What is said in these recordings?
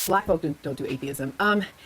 Black folk don't do atheism.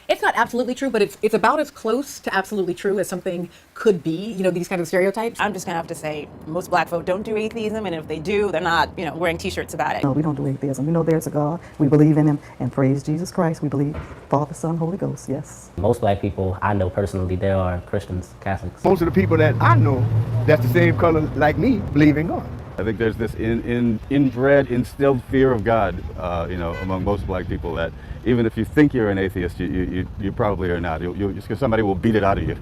It's not absolutely true, but it's about as close to absolutely true as something could be, these kind of stereotypes. I'm just gonna have to say most black folk don't do atheism, and if they do, they're not, wearing t-shirts about it. No, we don't do atheism. We know there's a God. We believe in him, and praise Jesus Christ. We believe Father, Son, Holy Ghost, yes. Most black people I know personally, they are Christians, Catholics. Most of the people that I know that's the same color like me believe in God. I think there's this inbred, instilled fear of God, among most black people, that even if you think you're an atheist, you probably are not. Just because somebody will beat it out of you.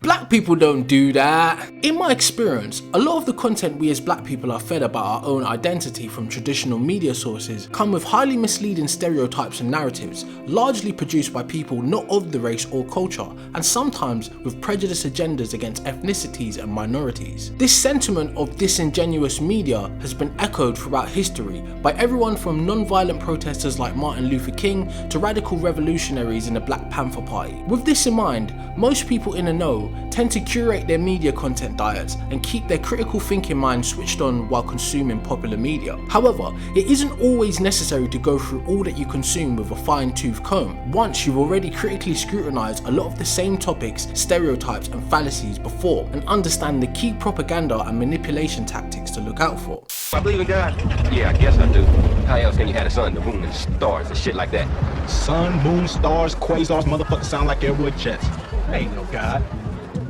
Black people don't do that. In my experience, a lot of the content we as black people are fed about our own identity from traditional media sources come with highly misleading stereotypes and narratives, largely produced by people not of the race or culture, and sometimes with prejudiced agendas against ethnicities and minorities. This sentiment of disingenuous media has been echoed throughout history by everyone from non-violent protesters like Martin Luther King to radical revolutionaries in the Black Panther Party. With this in mind, most people in the know tend to curate their media content diets and keep their critical thinking mind switched on while consuming popular media. However, it isn't always necessary to go through all that you consume with a fine-tooth comb, once you've already critically scrutinized a lot of the same topics, stereotypes and fallacies before, and understand the key propaganda and manipulation tactics to look out for. I believe in God? Yeah, I guess I do. How else can you have the sun, the moon, and stars and shit like that? Sun, moon, stars, quasars, motherfuckers sound like airwood jets. Ain't no God.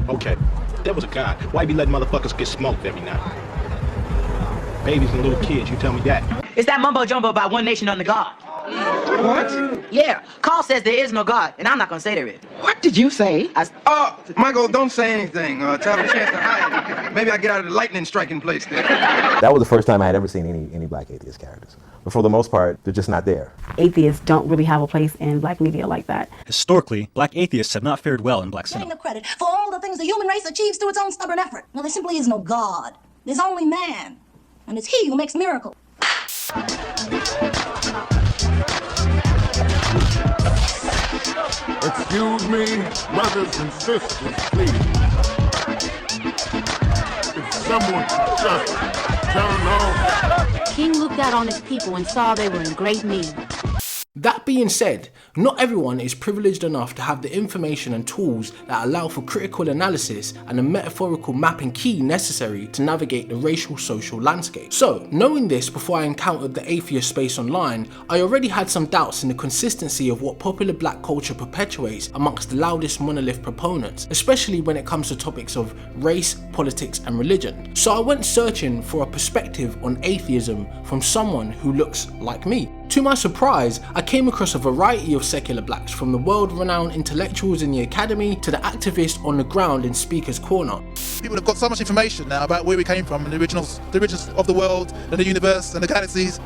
Okay, there was a God. Why you be letting motherfuckers get smoked every night? Babies and little kids, you tell me that. It's that mumbo jumbo about one nation under God. What? Yeah, Carl says there is no God, and I'm not gonna say there is. What did you say? Michael, don't say anything. Tell him a chance to hide. Maybe I get out of the lightning striking place there. That was the first time I had ever seen any black atheist characters. But for the most part, they're just not there. Atheists don't really have a place in black media like that. Historically, black atheists have not fared well in black cinema. Getting the credit for all the things the human race achieves through its own stubborn effort. Well, there simply is no God. There's only man. And it's he who makes miracles. Excuse me, brothers and sisters, please. If someone could just turn off. King looked out on his people and saw they were in great need. That being said, not everyone is privileged enough to have the information and tools that allow for critical analysis and a metaphorical mapping key necessary to navigate the racial social landscape. So, knowing this before I encountered the atheist space online, I already had some doubts in the consistency of what popular black culture perpetuates amongst the loudest monolith proponents, especially when it comes to topics of race, politics and religion. So I went searching for a perspective on atheism from someone who looks like me. To my surprise, I came across a variety of secular blacks, from the world-renowned intellectuals in the academy to the activists on the ground in Speaker's Corner. People have got so much information now about where we came from and the origins of the world and the universe and the galaxies,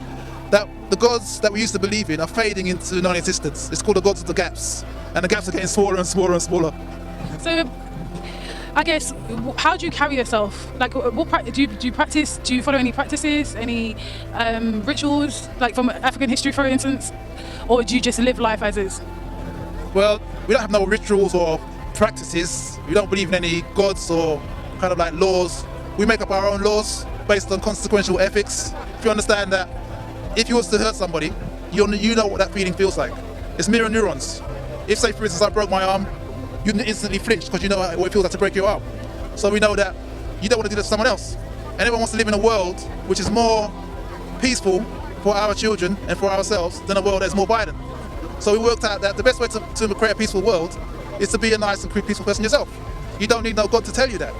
that the gods that we used to believe in are fading into non-existence. It's called the gods of the gaps, and the gaps are getting smaller and smaller and smaller. So, I guess, how do you carry yourself? Like, what do you practice? Do you follow any practices, any rituals, like from African history, for instance? Or do you just live life as is? Well, we don't have no rituals or practices. We don't believe in any gods or kind of like laws. We make up our own laws based on consequential ethics. If you understand that, if you was to hurt somebody, you know what that feeling feels like. It's mirror neurons. If, say, for instance, I broke my arm, you instantly flinch because you know what it feels like to break your arm. So we know that you don't want to do that to someone else. And everyone wants to live in a world which is more peaceful for our children and for ourselves than a world that's more violent. So we worked out that the best way to create a peaceful world is to be a nice and peaceful person yourself. You don't need no God to tell you that.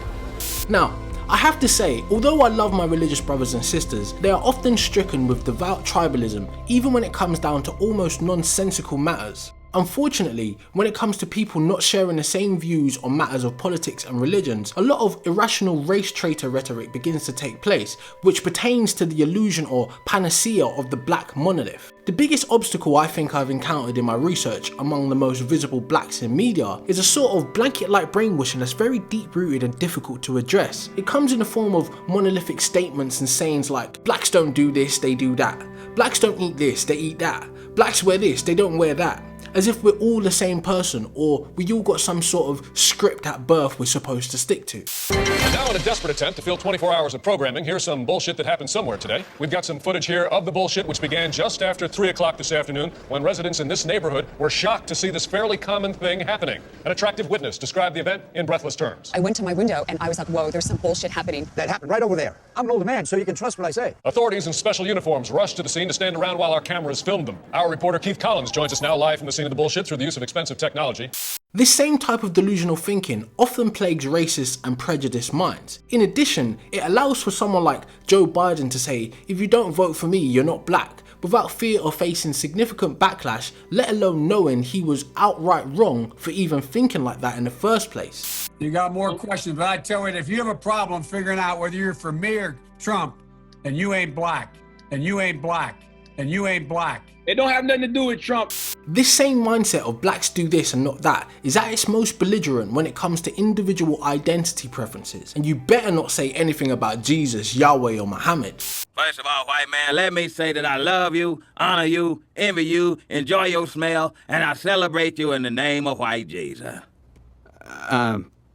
Now, I have to say, although I love my religious brothers and sisters, they are often stricken with devout tribalism, even when it comes down to almost nonsensical matters. Unfortunately, when it comes to people not sharing the same views on matters of politics and religions, a lot of irrational race traitor rhetoric begins to take place, which pertains to the illusion or panacea of the black monolith. The biggest obstacle I think I've encountered in my research among the most visible blacks in media is a sort of blanket-like brainwashing that's very deep-rooted and difficult to address. It comes in the form of monolithic statements and sayings like, blacks don't do this, they do that. Blacks don't eat this, they eat that. Blacks wear this, they don't wear that. as if we're all the same person or we all got some sort of script at birth we're supposed to stick to. And now in a desperate attempt to fill 24 hours of programming, here's some bullshit that happened somewhere today. We've got some footage here of the bullshit which began just after 3 o'clock this afternoon when residents in this neighborhood were shocked to see this fairly common thing happening. An attractive witness described the event in breathless terms. I went to my window and I was like, whoa, there's some bullshit happening. That happened right over there. I'm an older man, so you can trust what I say. Authorities in special uniforms rushed to the scene to stand around while our cameras filmed them. Our reporter Keith Collins joins us now live from the scene of the bullshit through the use of expensive technology. This same type of delusional thinking often plagues racist and prejudiced minds. In addition, it allows for someone like Joe Biden to say, if you don't vote for me, you're not black, without fear of facing significant backlash, let alone knowing he was outright wrong for even thinking like that in the first place. You got more questions, but I tell you, if you have a problem figuring out whether you're for me or Trump, and you ain't black, and you ain't black, and you ain't black. It don't have nothing to do with Trump. This same mindset of blacks do this and not that is at its most belligerent when it comes to individual identity preferences. And you better not say anything about Jesus, Yahweh or Muhammad. First of all, white man, let me say that I love you, honor you, envy you, enjoy your smell, and I celebrate you in the name of white Jesus.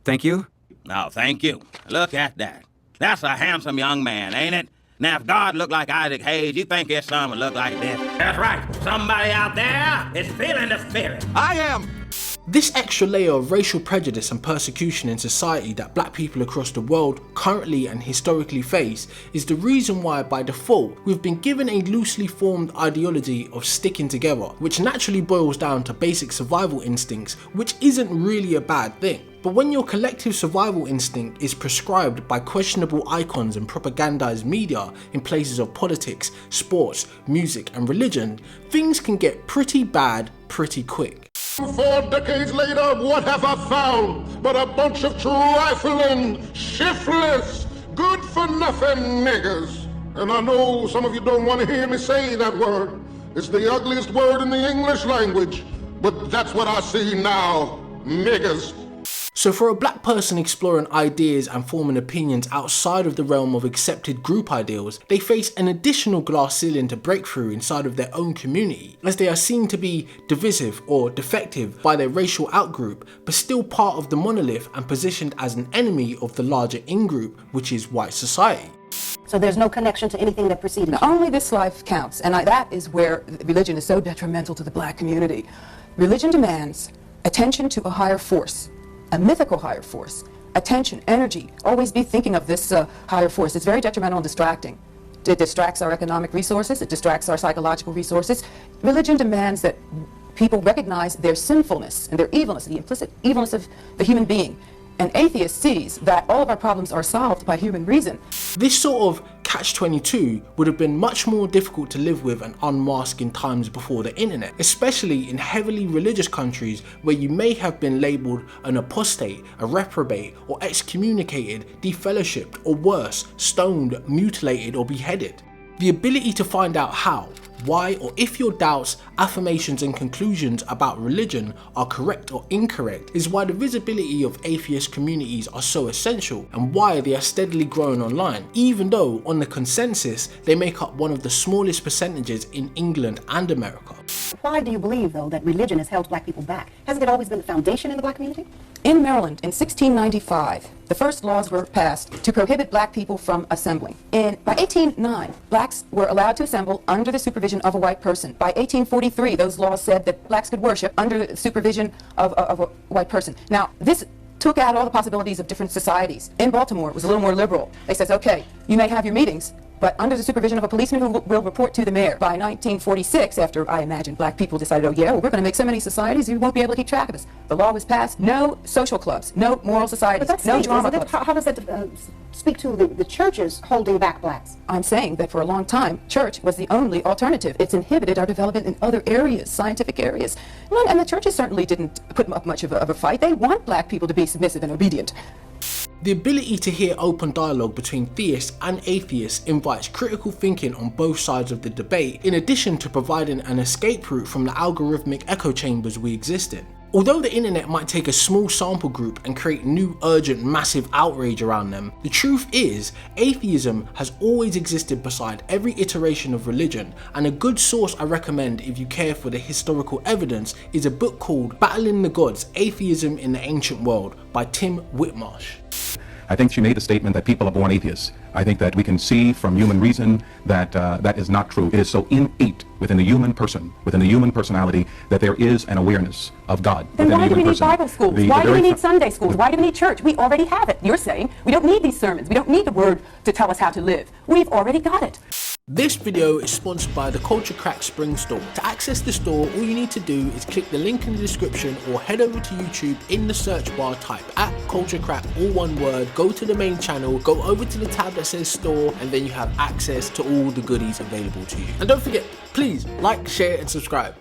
Thank you? No, thank you. Look at that. That's a handsome young man, ain't it? Now, if God looked like Isaac Hayes, you think his son would look like this? That's right. Somebody out there is feeling the spirit. I am. This extra layer of racial prejudice and persecution in society that black people across the world currently and historically face is the reason why, by default, we've been given a loosely formed ideology of sticking together, which naturally boils down to basic survival instincts, which isn't really a bad thing. But when your collective survival instinct is prescribed by questionable icons and propagandized media in places of politics, sports, music and religion, things can get pretty bad pretty quick. 4 decades later, what have I found but a bunch of trifling, shiftless, good-for-nothing niggers? And I know some of you don't want to hear me say that word. It's the ugliest word in the English language, but that's what I see now, niggers. So for a black person exploring ideas and forming opinions outside of the realm of accepted group ideals, they face an additional glass ceiling to break through inside of their own community, as they are seen to be divisive or defective by their racial outgroup, but still part of the monolith and positioned as an enemy of the larger in-group, which is white society. So there's no connection to anything that preceded you? Only this life counts, and that is where religion is so detrimental to the black community. Religion demands attention to a higher force. A mythical higher force, attention, energy, always be thinking of this higher force. It's very detrimental and distracting. It distracts our economic resources, it distracts our psychological resources. Religion demands that people recognize their sinfulness and their evilness, the implicit evilness of the human being. An atheist sees that all of our problems are solved by human reason. This sort of catch-22 would have been much more difficult to live with and unmask in times before the internet, especially in heavily religious countries where you may have been labelled an apostate, a reprobate, or excommunicated, defellowshipped, or worse, stoned, mutilated, or beheaded. The ability to find out how, why, or if your doubts, affirmations and conclusions about religion are correct or incorrect is why the visibility of atheist communities are so essential and why they are steadily growing online, even though on the consensus they make up one of the smallest percentages in England and America. Why do you believe, though, that religion has held black people back? Hasn't it always been the foundation in the black community? In Maryland, in 1695, the first laws were passed to prohibit black people from assembling. By 1809, blacks were allowed to assemble under the supervision of a white person. By 1843, those laws said that blacks could worship under the supervision of a white person. Now, this took out all the possibilities of different societies. In Baltimore, it was a little more liberal. They said, okay, you may have your meetings, but under the supervision of a policeman who will report to the mayor. By 1946, after I imagine black people decided, oh yeah, well, we're going to make so many societies, you won't be able to keep track of us. The law was passed, no social clubs, no moral societies, no drama clubs. How does that speak to the churches holding back blacks? I'm saying that for a long time, church was the only alternative. It's inhibited our development in other areas, scientific areas. And the churches certainly didn't put up much of a fight. They want black people to be submissive and obedient. The ability to hear open dialogue between theists and atheists invites critical thinking on both sides of the debate, in addition to providing an escape route from the algorithmic echo chambers we exist in. Although the internet might take a small sample group and create new, urgent, massive outrage around them, the truth is, atheism has always existed beside every iteration of religion, and a good source I recommend if you care for the historical evidence is a book called Battling the Gods: Atheism in the Ancient World by Tim Whitmarsh. I think she made the statement that people are born atheists. I think that we can see from human reason that that is not true. It is so innate within the human person, within the human personality, that there is an awareness of God. Then why do we need Bible schools? Why do we need Sunday schools? Why do we need church? We already have it. You're saying we don't need these sermons. We don't need the word to tell us how to live. We've already got it. This video is sponsored by the Culture Crack Spring Store. To access the store, all you need to do is click the link in the description or head over to YouTube. In the search bar, type @Culture Crack, all one word, go to the main channel, go over to the tab that says store, and then you have access to all the goodies available to you. And don't forget, please like, share and subscribe.